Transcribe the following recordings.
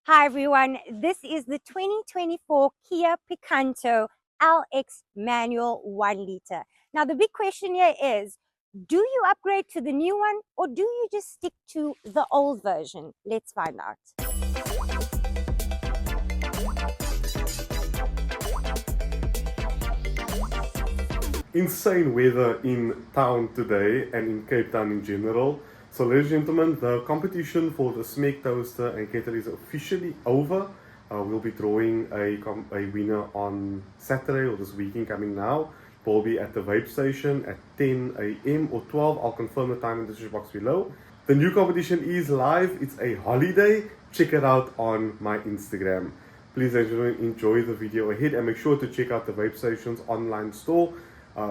Hi everyone, this is the 2024 Kia Picanto LX manual 1 liter. Now the big question here is, do you upgrade to the new one or do you just stick to the old version? Let's find out. Insane weather in town today and in Cape Town in general. So, ladies and gentlemen, the competition for the Smeg Toaster and Kettle is officially over. We'll be drawing a winner on Saturday or this weekend coming now. We'll be at the VapeStation at 10 a.m. or 12. I'll confirm the time in the description box below. The new competition is live. It's a holiday. Check it out on my Instagram. Please, ladies and gentlemen, enjoy the video ahead and make sure to check out the VapeStation's online store.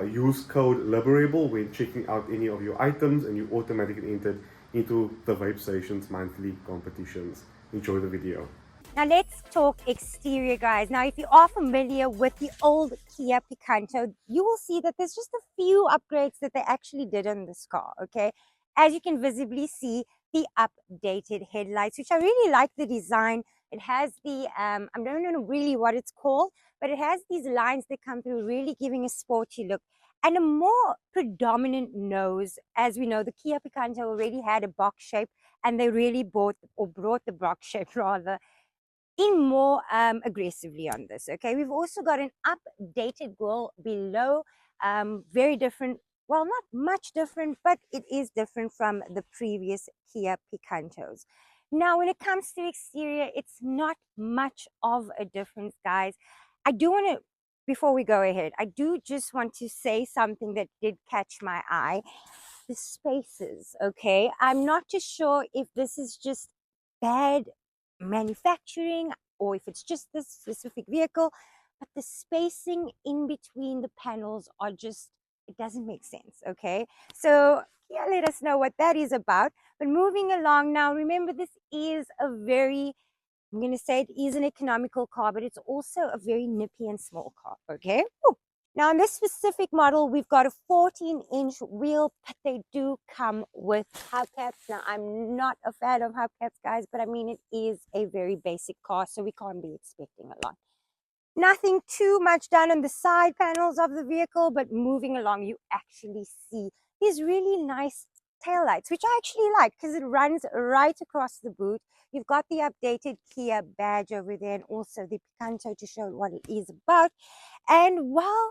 Use code LIBERABLE when checking out any of your items and you automatically entered into the VapeStation's monthly competitions. Enjoy the video. Now let's talk exterior, guys. Now if you are familiar with the old Kia Picanto, you will see that there's just a few upgrades that they actually did on this car, okay? As you can visibly see, the updated headlights, which I really like the design. It has the, I don't know really what it's called, but it has these lines that come through, really giving a sporty look. And a more predominant nose. As we know, the Kia Picanto already had a box shape, and they really brought the box shape rather in more aggressively on this. Okay, we've also got an updated grille below, very different. Well, not much different, but it is different from the previous Kia Picantos. Now, when it comes to exterior, it's not much of a difference, guys. I do want to, before we go ahead, I do just want to say something that did catch my eye. The spaces, okay? I'm not too sure if this is just bad manufacturing or if it's just this specific vehicle, but the spacing in between the panels are just, it doesn't make sense. Okay, so yeah, let us know what that is about. But moving along now, remember, this is a very, I'm going to say it is an economical car, but it's also a very nippy and small car. Okay. Ooh. Now, in this specific model, we've got a 14-inch wheel, but they do come with hubcaps. Now, I'm not a fan of hubcaps, guys, but I mean, it is a very basic car, so we can't be expecting a lot. Nothing too much done on the side panels of the vehicle, but moving along, you actually see these really nice taillights, which I actually like because it runs right across the boot. You've got the updated Kia badge over there and also the Picanto to show what it is about. And well,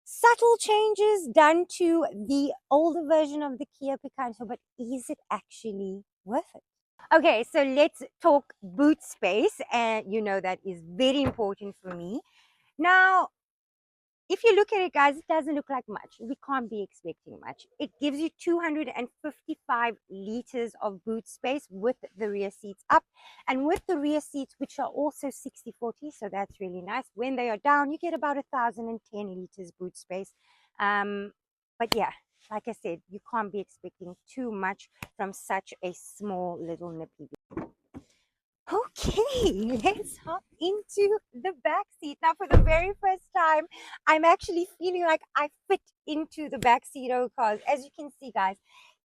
subtle changes done to the older version of the Kia Picanto, but is it actually worth it? Okay, so let's talk boot space, and you know that is very important for me. Now, if you look at it, guys, it doesn't look like much. We can't be expecting much. It gives you 255 liters of boot space with the rear seats up and with the rear seats, which are also 60/40. So that's really nice. When they are down, you get about 1,010 liters boot space. But yeah, like I said, you can't be expecting too much from such a small little nippy. Okay, let's hop into the back seat. Now, for the very first time, I'm actually feeling like I fit into the back seat of cars. As you can see, guys,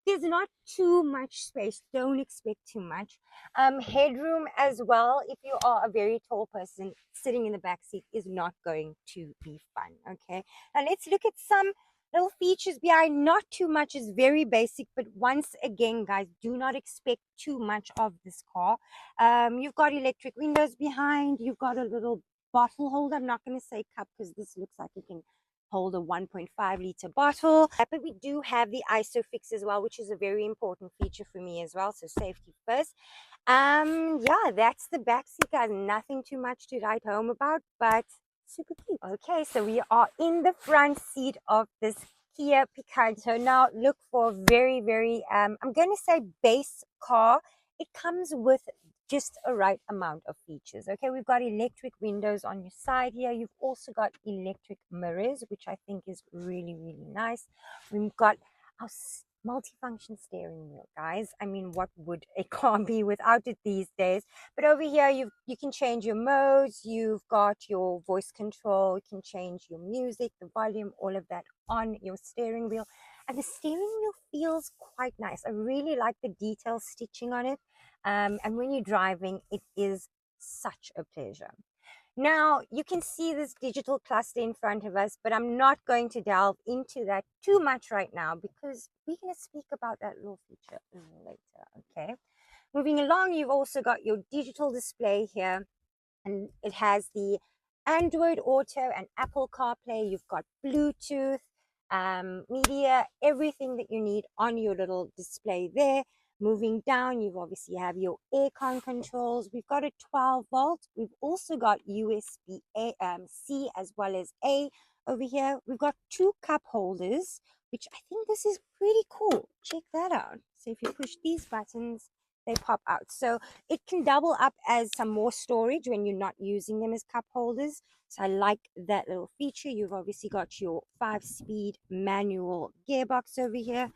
there's not too much space. Don't expect too much. Headroom as well. If you are a very tall person, sitting in the back seat is not going to be fun. Okay, now let's look at some little features behind. Not too much, is very basic, but once again, guys, do not expect too much of this car. You've got electric windows behind. You've got a little bottle holder. I'm not going to say cup because this looks like it can hold a 1.5 liter bottle. But we do have the ISOFIX as well, which is a very important feature for me as well. So safety first. Yeah, that's the back seat, guys. Nothing too much to write home about, but super cute. Okay, so we are in the front seat of this Kia Picanto. Now look for very, very, I'm going to say base car. It comes with just a right amount of features. Okay, we've got electric windows on your side here. You've also got electric mirrors, which I think is really, really nice. We've got our multifunction steering wheel, guys. I mean, what would a car be without it these days? But over here, you can change your modes. You've got your voice control. You can change your music, the volume, all of that on your steering wheel. And the steering wheel feels quite nice. I really like the detail stitching on it. And when you're driving, it is such a pleasure. Now, you can see this digital cluster in front of us, but I'm not going to delve into that too much right now because we're going to speak about that little feature a little later, okay? Moving along, you've also got your digital display here, and it has the Android Auto and Apple CarPlay. You've got Bluetooth, media, everything that you need on your little display there. Moving down, you obviously have your aircon controls. We've got a 12 volt. We've also got USB C as well as A over here. We've got 2 cup holders, which I think this is pretty cool. Check that out. So if you push these buttons, they pop out. So it can double up as some more storage when you're not using them as cup holders. So I like that little feature. You've obviously got your 5-speed manual gearbox over here.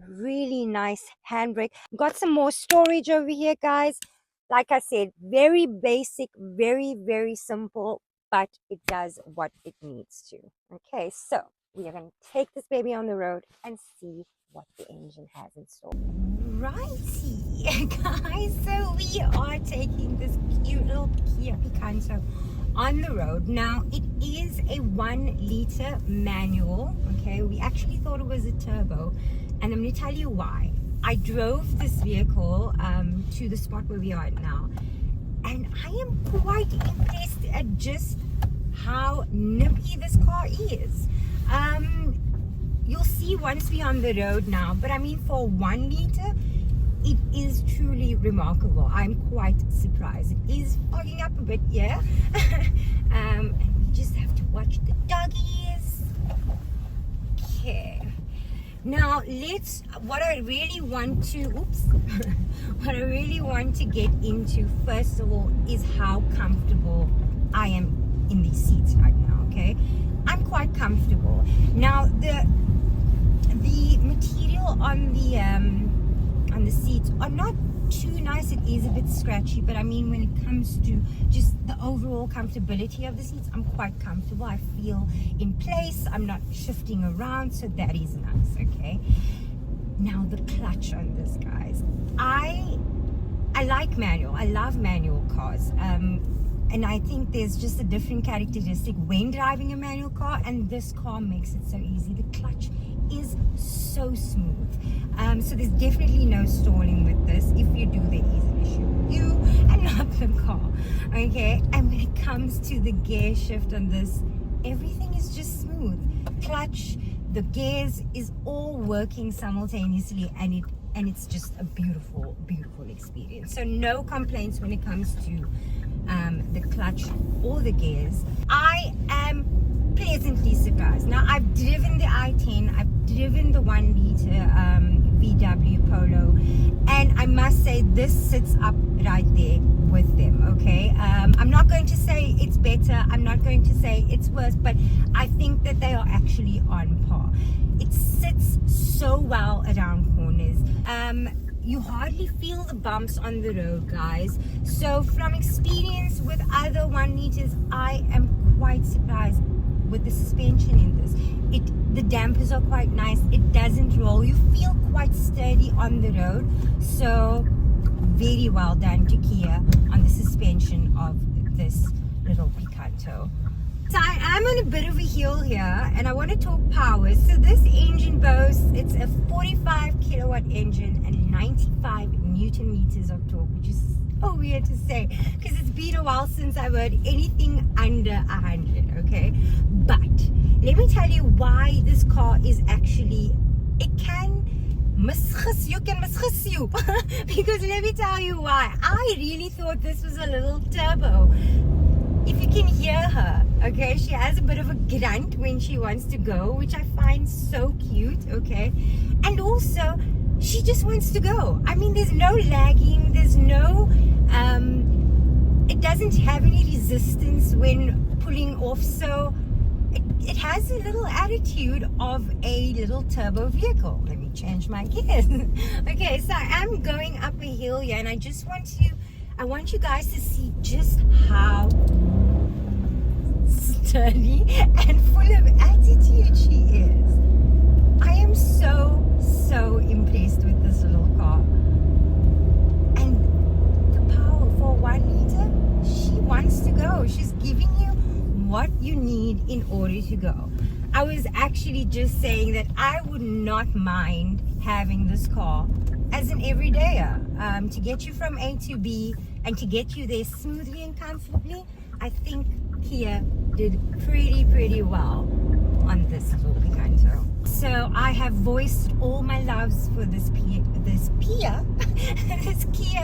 Really nice handbrake. Got some more storage over here, guys. Like I said, very basic, very, very simple, but it does what it needs to. Okay, so we are going to take this baby on the road and see what the engine has in store. Righty, guys, so we are taking this cute little Kia Picanto on the road. Now, it is a 1-liter manual, okay? We actually thought it was a turbo, and I'm going to tell you why. I drove this vehicle to the spot where we are now, and I am quite impressed at just how nippy this car is. You'll see once we're on the road now, but I mean, for 1 liter, it is truly remarkable. I'm quite surprised. It is fogging up a bit, yeah. And we just have to watch the doggies. Okay. Now what I really want to get into first of all is how comfortable I am in these seats right now, okay? I'm quite comfortable. Now the material on the seats are not too nice. It is a bit scratchy, but I mean, when it comes to just the overall comfortability of the seats, I'm quite comfortable. I feel in place. I'm not shifting around, so that is nice. Okay. Now the clutch on this, guys. I like manual. I love manual cars. And I think there's just a different characteristic when driving a manual car, and this car makes it so easy. The clutch is so smooth. So there's definitely no stalling with this. If you do, there is an issue with you and not the car. Okay, and when it comes to the gear shift on this, everything is just smooth. Clutch, the gears is all working simultaneously, and it's just a beautiful, beautiful experience. So no complaints when it comes to the clutch or the gears. I am pleasantly surprised. Now, I've driven the i10, I've driven the 1 liter VW Polo, and I must say this sits up right there with them. Okay, I'm not going to say it's better, I'm not going to say it's worse, but I think that they are actually on par. It sits so well around corners. You hardly feel the bumps on the road, guys. So from experience with other 1 liters, I am quite surprised with the suspension in this. The dampers are quite nice. It doesn't roll. You feel quite sturdy on the road. So very well done to Kia on the suspension of this little Picanto. So I am on a bit of a hill here, and I want to talk power. So this engine boasts, it's a 45 kilowatt engine and 95 newton meters of torque, which is so weird to say because it's been a while since I've heard anything under 100, okay? But let me tell you why this car is actually, it can misgis you, because let me tell you why. I really thought this was a little turbo. If you can hear her, okay, she has a bit of a grunt when she wants to go, which I find so cute, okay? And also, she just wants to go. I mean, there's no lagging, there's no, it doesn't have any resistance when pulling off, so it has a little attitude of a little turbo vehicle. Let me change my gears. Okay, so I'm going up a hill here, and I want you guys to see just how sturdy and full of attitude she is. I am so impressed with this little car. And the power for 1 liter, need in order to go. I was actually just saying that I would not mind having this car as an everydayer, to get you from A to B and to get you there smoothly and comfortably. I think Kia did pretty well on this little Picanto. So I have voiced all my loves for this this Kia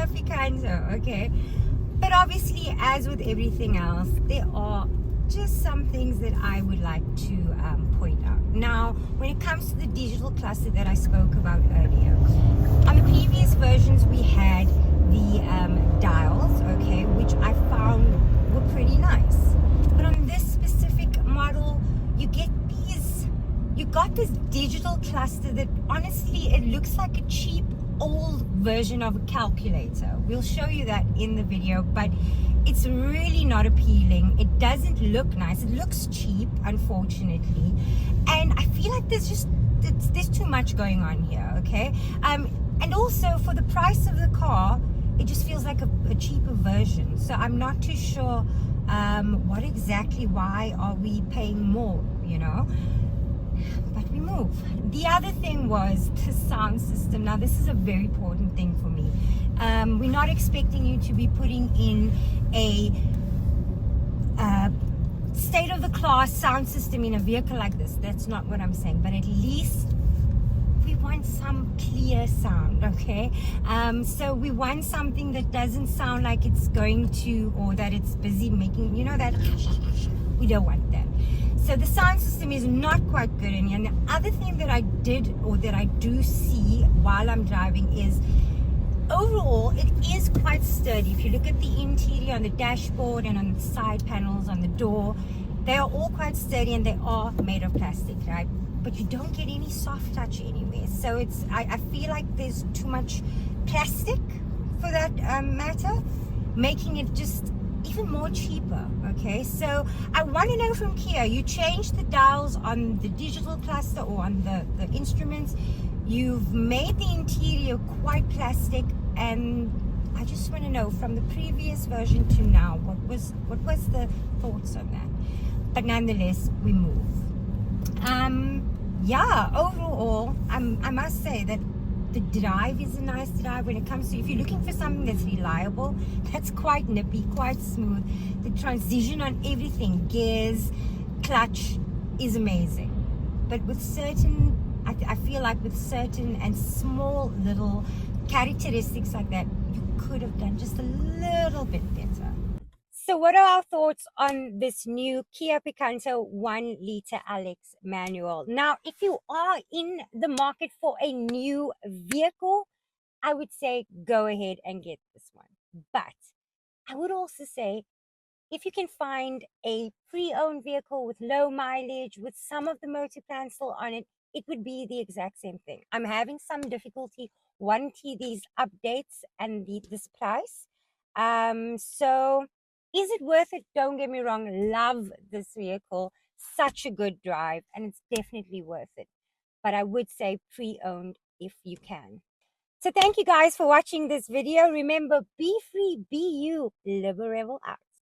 Picanto, okay? But obviously, as with everything else, there are just some things that I would like to point out. Now, when it comes to the digital cluster that I spoke about earlier, on the previous versions we had the dials, okay, which I found were pretty nice. But on this specific model, you got this digital cluster that honestly, it looks like a cheap old version of a calculator. We'll show you that in the video, but it's really not appealing. It doesn't look nice. It looks cheap, unfortunately, and I feel like there's too much going on here, okay? And also for the price of the car, it just feels like a cheaper version. So I'm not too sure why are we paying more, you know? But we move. The other thing was the sound system. Now this is a very important thing for me. We're not expecting you to be putting in a state of the class sound system in a vehicle like this. That's not what I'm saying, but at least we want some clear sound, okay? So we want something that doesn't sound like it's going to, or that it's busy making, you know, that we don't want that. So the sound system is not quite good in here. And the other thing that I do see while I'm driving is overall it is quite sturdy. If you look at the interior on the dashboard and on the side panels on the door, they are all quite sturdy and they are made of plastic, right? But you don't get any soft touch anywhere. So I feel like there's too much plastic for that matter, making it just even more cheaper, okay? So I want to know from Kia, you changed the dials on the digital cluster or on the instruments, you've made the interior quite plastic, and I just want to know from the previous version to now, what was the thoughts on that? But nonetheless, we move. Yeah, overall, I must say that the drive is a nice drive when it comes to, if you're looking for something that's reliable, that's quite nippy, quite smooth. The transition on everything, gears, clutch, is amazing. But with certain, I feel like with certain and small little characteristics like that, you could have done just a little bit better. So what are our thoughts on this new Kia Picanto 1 liter Alex manual? Now, if you are in the market for a new vehicle, I would say go ahead and get this one. But I would also say, if you can find a pre-owned vehicle with low mileage, with some of the motor plan still on it, it would be the exact same thing. I'm having some difficulty wanting these updates and this price. So is it worth it? Don't get me wrong, love this vehicle, such a good drive, and it's definitely worth it. But I would say pre-owned if you can. So thank you guys for watching this video. Remember, be free, be you, live a rebel out.